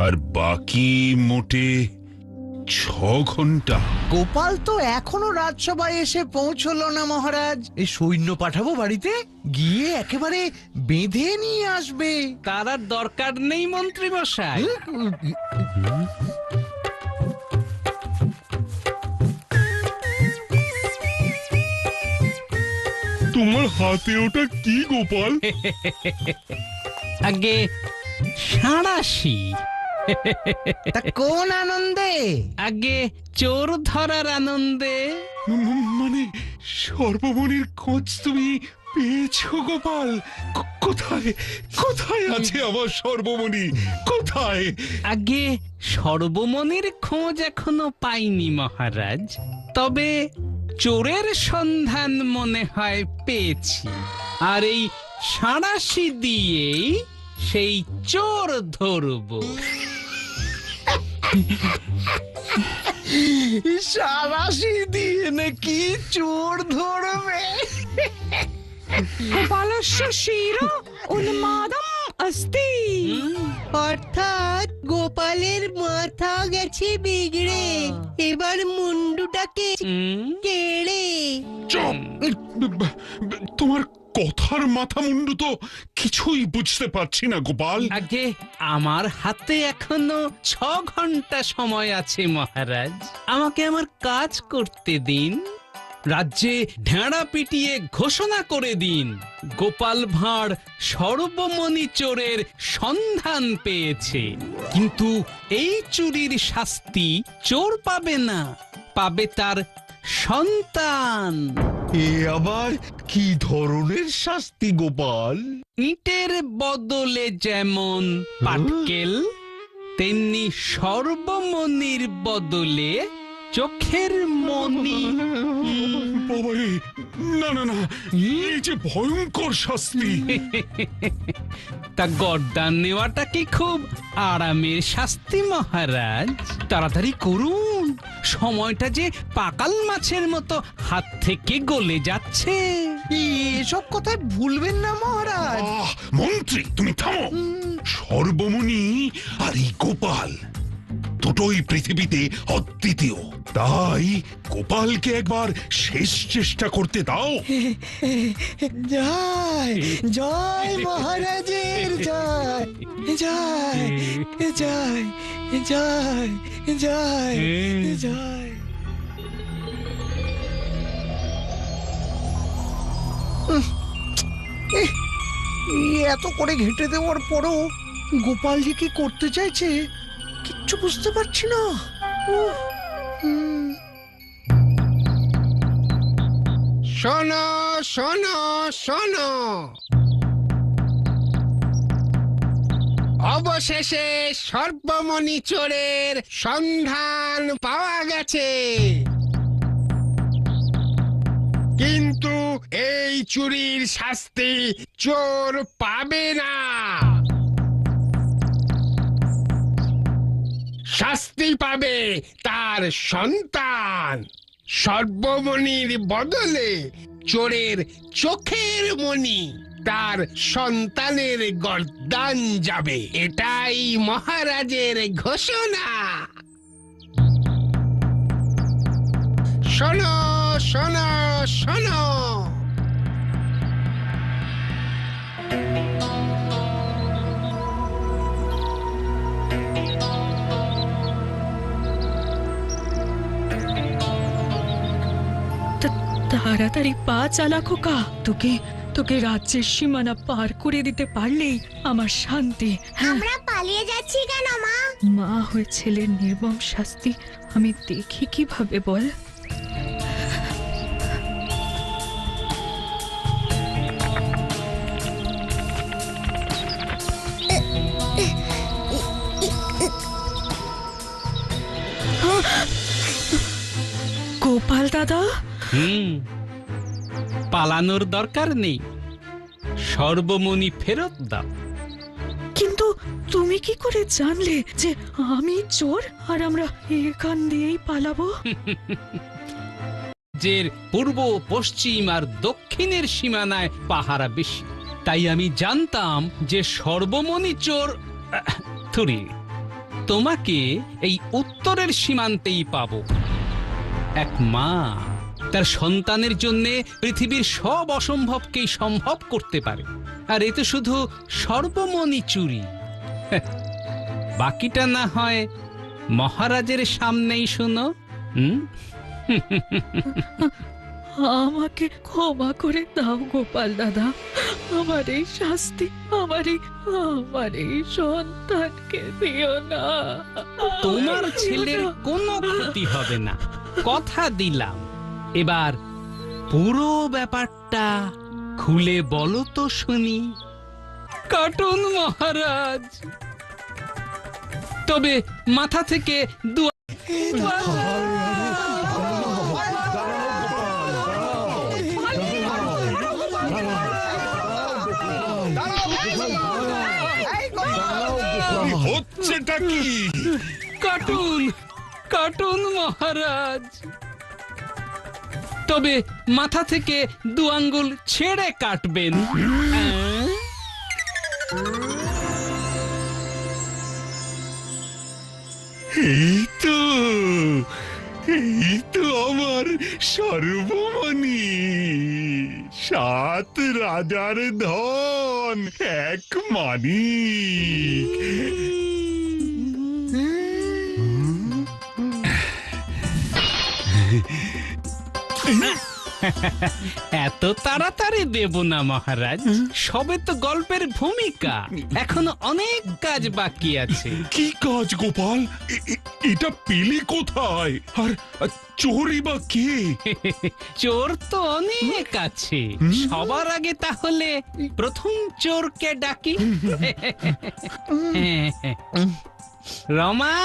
আর বাকি মোটে 6 ঘন্টা। গোপাল তো এখনো রাজসভায় এসে পৌঁছলো না মহারাজ। এই সৈন্য পাঠাবো বাড়িতে, গিয়ে একেবারে বেঁধে নিয়ে আসবে। তার আর দরকার নেই মন্ত্রী মশাই। তোমার হাতে ওটা কি গোপাল? আগে সাঁড়াশি। তা কোন আনন্দে? আগে চোর ধরার আনন্দে। মানে সর্বমণির খোঁজ তুমি পেয়েছো গোপাল? কোথায় কোথায় আছে আমার সর্বমণি? কোথায়? আগে সর্বমণির খোঁজ এখনো পাইনি মহারাজ, তবে চোরের সন্ধান মনে হয় পেয়েছি। আর এই সাঁড়াশি দিয়েই সেই চোর ধরবো। সারাশি দিয়ে নাকি চোর ধরবে? গোপালস্য শির উন্মাদম অস্তি। অর্থাৎ গোপালের মাথা গেছে বিগড়ে, এবার মুন্ডুটাকে কেড়ে। চুপ! তোমার কথার মাথা মুন্ডু তো কিছুই বুঝতে পারছি না গোপাল। আগে আমার হাতে এখনো 6 ঘন্টা সময় আছে মহারাজ, আমাকে আমার কাজ করতে দিন। রাজ্যে ঢেঁড়া পিটিয়ে ঘোষণা করে দিন গোপাল ভাঁড় সর্বমণি চোরের সন্ধান পেয়েছে। কিন্তু এই চুরির শাস্তি চোর পাবে না, পাবে তার সন্তান। এ আবার কি ধরনের শাস্তি গোপাল? ইটের বদলে যেমন পাটকেল, তেমনি সর্বমণির বদলে চোখের মণি। বাবারে, না না না, এই যে ভয়ঙ্কর শাস্তি! তা গর্দান নেওয়াটা কি খুব আরামের শাস্তি মহারাজ? তাড়াতাড়ি করুন, সময়টা যে পাকাল মাছের মতো হাত থেকে গলে যাচ্ছে। এসব কথায় ভুলবেন না মহারাজ। মন্ত্রী তুমি থামো। সর্বমণি আর এই গোপাল দুটোই পৃথিবীতে অদ্বিতীয়, তাই গোপালকে একবার শেষ চেষ্টা করতে দাও। জয় জয় মহারাজের জয় জয় জয় জয় জয় জয়। এত করে ঘেঁটে দেওয়ার পরও গোপাল যে কি করতে চাইছে কিচ্ছু বুঝতে পারছি না। শোনো শোনো শোনো, অবশেষে সর্বমণি চোরের সন্ধান পাওয়া গেছে, কিন্তু এই চুরির শাস্তি চোর পাবে না। শাস্তি পাবে তার সন্তান। সর্বমণির বদলে চোরের চোখের মণি তার সন্তানের গর্দান যাবে, এটাই মহারাজের ঘোষণা। শোনো শোনো শোনো, তাড়াতাড়ি পা চালা খোকা, তোকে তোকে রাজ্যের সীমানা পার করে দিতে পারলেই আমার শান্তি। আমরা পালিয়ে যাচ্ছি কেন মা? মা হয়ে ছেলের নির্মম শাস্তি আমি দেখি কিভাবে বল? গোপাল দাদা, পালানোর দরকার নেই, সর্বমণি ফেরত দাও। কিন্তু তুমি কি করে জানলে যে আমি চোর আর আমরা এখান দিয়েই পালাবো? রাজ্যের পূর্ব, পশ্চিম আর দক্ষিণের সীমানায় পাহারা বেশি, তাই আমি জানতাম যে সর্বমণি চোর তোমাকে এই উত্তরের সীমান্তেই পাবো। এক মা তার সন্তানের জন্য পৃথিবীর সব অসম্ভবকেই সম্ভব করতে পারে, আর এ তো শুধু সর্বমণি চুরি। বাকিটা না হয় মহারাজের সামনেই শোনো। আমাকে ক্ষমা করে দাও গোপাল দাদা, আমার এই শাস্তি আমার এই সন্তানকে দিও না। তোমার ছেলের কোনো ক্ষতি হবে না, কথা দিলাম। এবার পুরো ব্যাপারটা খুলে বলো তো শুনি। কাটুন মহারাজ, তবে মাথা থেকে হচ্ছেটা কি? কাটুন কাটুন মহারাজ, তবে মাথা থেকে 2 আঙ্গুল ছেড়ে কাটবেন। এই তো আমার সর্বমণি, 7 রাজার ধন, এক মানিক। এত তাড়াতাড়ি দেব না মহারাজ, সবে তো গল্পের ভূমিকা, এখনো অনেক কাজ বাকি আছে। কি কাজ গোপাল? এটা পেলে কোথায়? আর চোরই বা কে? চোর তো অনেক আছে, সবার আগে তাহলে প্রথম চোরকে ডাকি। রমা,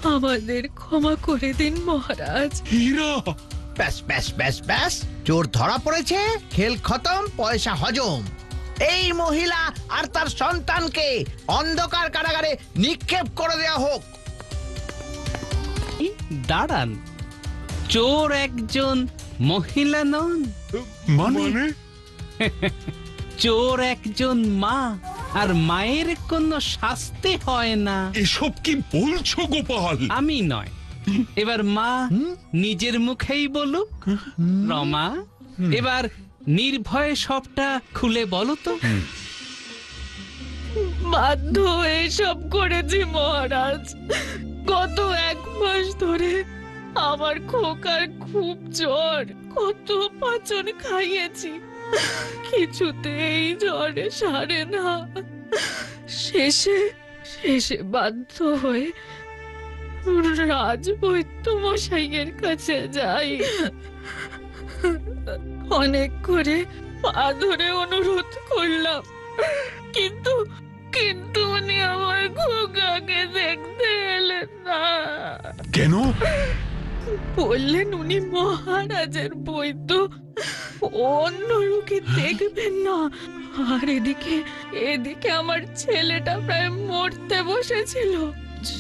আমাদের ক্ষমা করে দিন মহারাজ। হীরা! ব্যাস ব্যাস ব্যাস ব্যাস, চোর ধরা পড়েছে, খেল খতম, পয়সা হজম। এই মহিলা আর তার সন্তানকে অন্ধকার কারাগারে নিক্ষেপ করে দেওয়া হোক। দাঁড়ান, চোর একজন মহিলা নন, মানে? চোর একজন মা, আর মায়ের কোনো শাস্তি হয় না। এসব কি বলছো গোপাল? আমি নয়, এবার মা নিজের মুখেই বলুক। রমা, এবার নির্ভয়ে সবটা খুলে বলো তো। বাধ্য হয়ে সব করেছি মহারাজ। গত 1 মাস ধরে আমার খোকার খুব জ্বর, কত পাচন খাইয়েছি, কিছুতেই জ্বরে সারে না। শেষে বাধ্য হয়ে রাজবৈদ্য মশাইয়ের কাছে যাই। অনেক করে পা ধরে অনুরোধ করলাম, কিন্তু উনি আমার খোকাকে দেখতে এলেন না। কেন? বললেন উনি মহারাজের বৈদ্য, অন্য রোগী দেখবেন না। আর এদিকে আমার ছেলেটা প্রায় মরতে বসেছিল।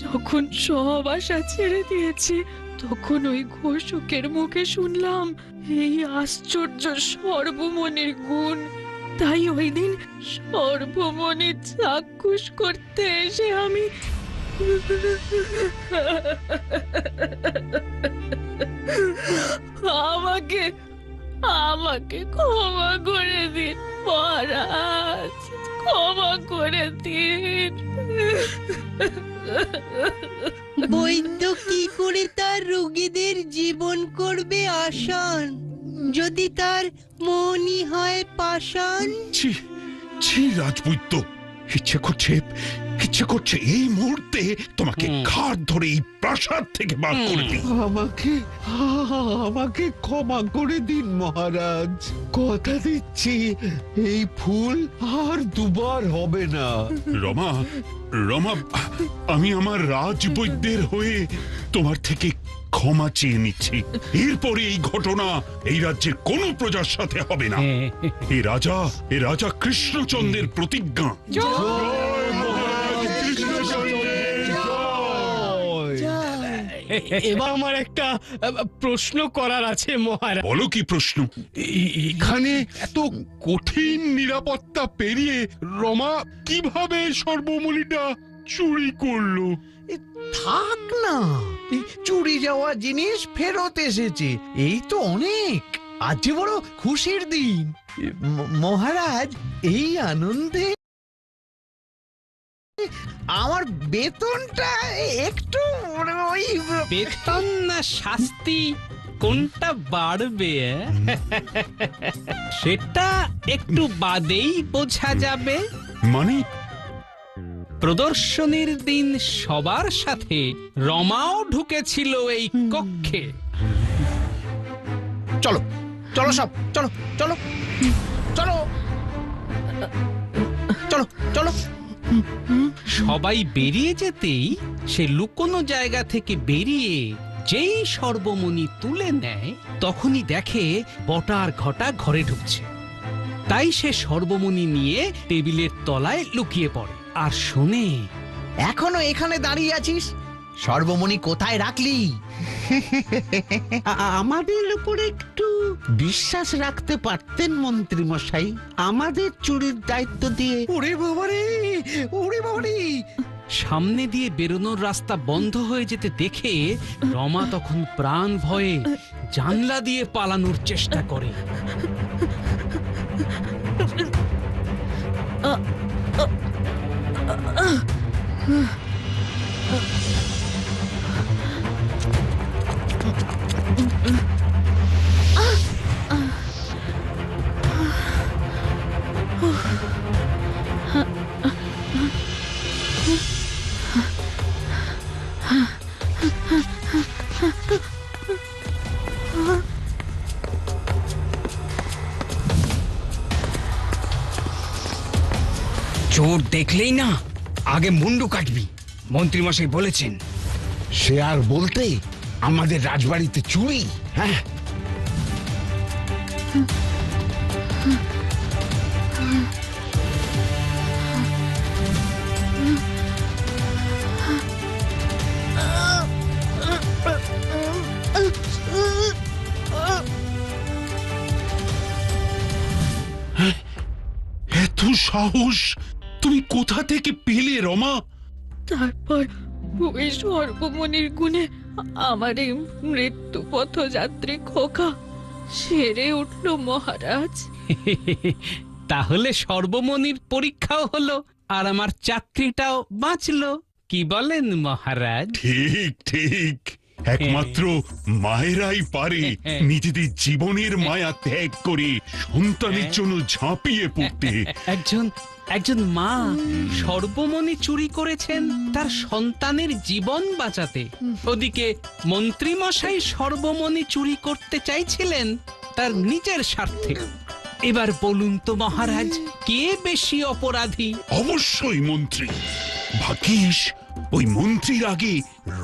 যখন সব আশা ছেড়ে দিয়েছি, তখন ওই ঘোষকের মুখে শুনলাম এই আশ্চর্য সর্বমণির গুণ। তাই ওই দিন সর্বমণির চাক্ষুষ করতে এসে আমি আমাকে ক্ষমা করে দিন মহারাজ, ক্ষমা করে দিন। বৈদ্য কি করে তার রোগীদের জীবন করবে আসান, যদি তার মনই হয় পাষাণ? ছি ছি রাজবৈদ্য, ইচ্ছে করছে এই মুহূর্তে তোমাকে ঘাড় ধরে এই প্রাসাদ থেকে বার করে দিই। আমাকে ক্ষমা করে দিন মহারাজ, কথা দিচ্ছি এই ফুল আর দুবার হবে না। রমা, আমি আমার রাজবৈদ্যের হয়ে তোমার থেকে ক্ষমা চেয়ে নিচ্ছি। এরপরে এই ঘটনা এই রাজ্যের কোনো প্রজার সাথে হবে না। এ রাজা কৃষ্ণচন্দ্রের প্রতিজ্ঞা। এবার আমার একটা প্রশ্ন করার আছে মহারাজ। বলো কি প্রশ্ন? এখানে এত কঠিন নিরাপত্তা পেরিয়ে রমা কিভাবে সর্বমণিটা চুরি করলো? থাক না, এই চুরি যাওয়া জিনিস ফেরত এসেছে, এই তো অনেক। আজ যে বড় খুশির দিন। মহারাজ, এই আনন্দে আমার বেতনটা একটু ওই বেতন না শাস্তি কোনটা বাড়বে সেটা একটু বাদেই বোঝা যাবে। মানে প্রদর্শনীর দিন সবার সাথে রমাও ঢুকেছিল এই কক্ষে। চলো চলো সব, চলো চলো চলো চলো চলো। সবাই বেরিয়ে যেতেই সে লুকোনো জায়গা থেকে বেরিয়ে যেই সর্বমণি তুলে নেয় তখনই দেখে বটা আর ঘটা ঘরে ঢুকছে। তাই সে সর্বমণি নিয়ে টেবিলের তলায় লুকিয়ে পড়ে আর শোনে। এখনো এখানে দাঁড়িয়ে আছিস? সর্বমণি কোথায় রাখলি? আমাদের উপর একটু বিশ্বাস রাখতে পারতেন মন্ত্রী মশাই, আমাদের চুরির দায়িত্ব দিয়ে। ওরে বাবারে, ওরে বাবারে! সামনে দিয়ে বেরোনোর রাস্তা বন্ধ হয়ে যেতে দেখে রমা তখন প্রাণ ভয়ে জানলা দিয়ে পালানোর চেষ্টা করে। চোর দেখলেই না আগে মুন্ডু কাটবি, মন্ত্রীমশাই বলেছেন। সে আর বলতে, আমাদের রাজবাড়িতে চুরি। হ্যাঁ, এত সাহস তুমি কোথা থেকে পেলে রমা? তারপর ওই সর্বমণির গুণে আমার এই মৃত্যু পথযাত্রী খোকা সেরে উঠল মহারাজ। তাহলে সর্বমণির পরীক্ষাও হলো আর আমার চাকরিটাও বাঁচলো। কি বলেন মহারাজ? ঠিক ঠিক, একমাত্র মায়েরাই পারে নিজেদের জীবনের মায়া ত্যাগ করে সন্তানের জন্য ঝাঁপিয়ে পড়তে। একজন মা সর্বমণি চুরি করেছেন তার সন্তানের জীবন বাঁচাতে। ওদিকে মন্ত্রী মশাই সর্বমণি চুরি করতে চাইছিলেন তার নিজের স্বার্থে। এবার বলুন তো মহারাজ, কে বেশি অপরাধী? অবশ্যই মন্ত্রী। ভাগ্যিস ওই মন্ত্রীর আগে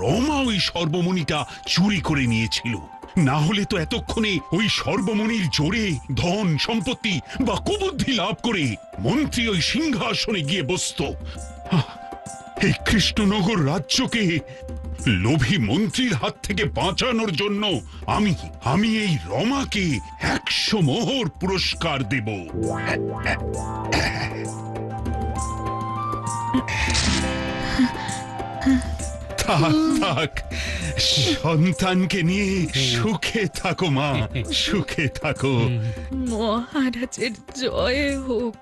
রমা ওই সর্বমণিটা চুরি করে নিয়েছিল, না হলে তো এতক্ষণে ওই সর্বমণির জোরে ধন সম্পত্তি বা কুবুদ্ধি লাভ করে মন্ত্রী ওই সিংহাসনে গিয়ে বসতো। এই কৃষ্ণনগর রাজ্যকে লোভী মন্ত্রীর হাত থেকে বাঁচানোর জন্য আমি এই রমাকে 100 মোহর পুরস্কার দেব। থাক থাক, সন্তানকে নিয়ে সুখে থাকো মা, সুখে থাকো। মহারাজের জয় হোক।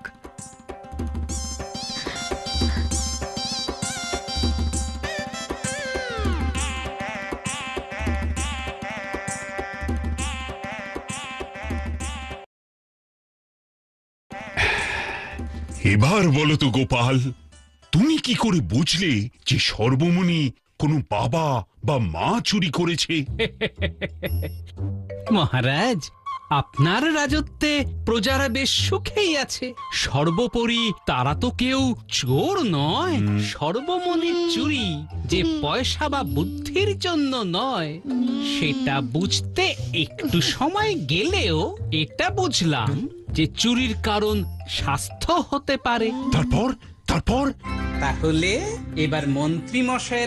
এবার বলো তো গোপাল, তুমি কি করে বুঝলে যে সর্বমণি কোনো বাবা বা মা চুরি করেছে? মহারাজ, আপনার রাজত্বে প্রজারা বেশ সুখেই আছে। সর্বোপরি তারা তো কেউ চোর নয়। সর্বমণির চুরি যে পয়সা বা বুদ্ধির জন্য নয়, সেটা বুঝতে একটু সময় গেলেও এটা বুঝলাম যে চুরির কারণ স্বাস্থ্য হতে পারে। তারপর তাহলে এবার মন্ত্রী মশাই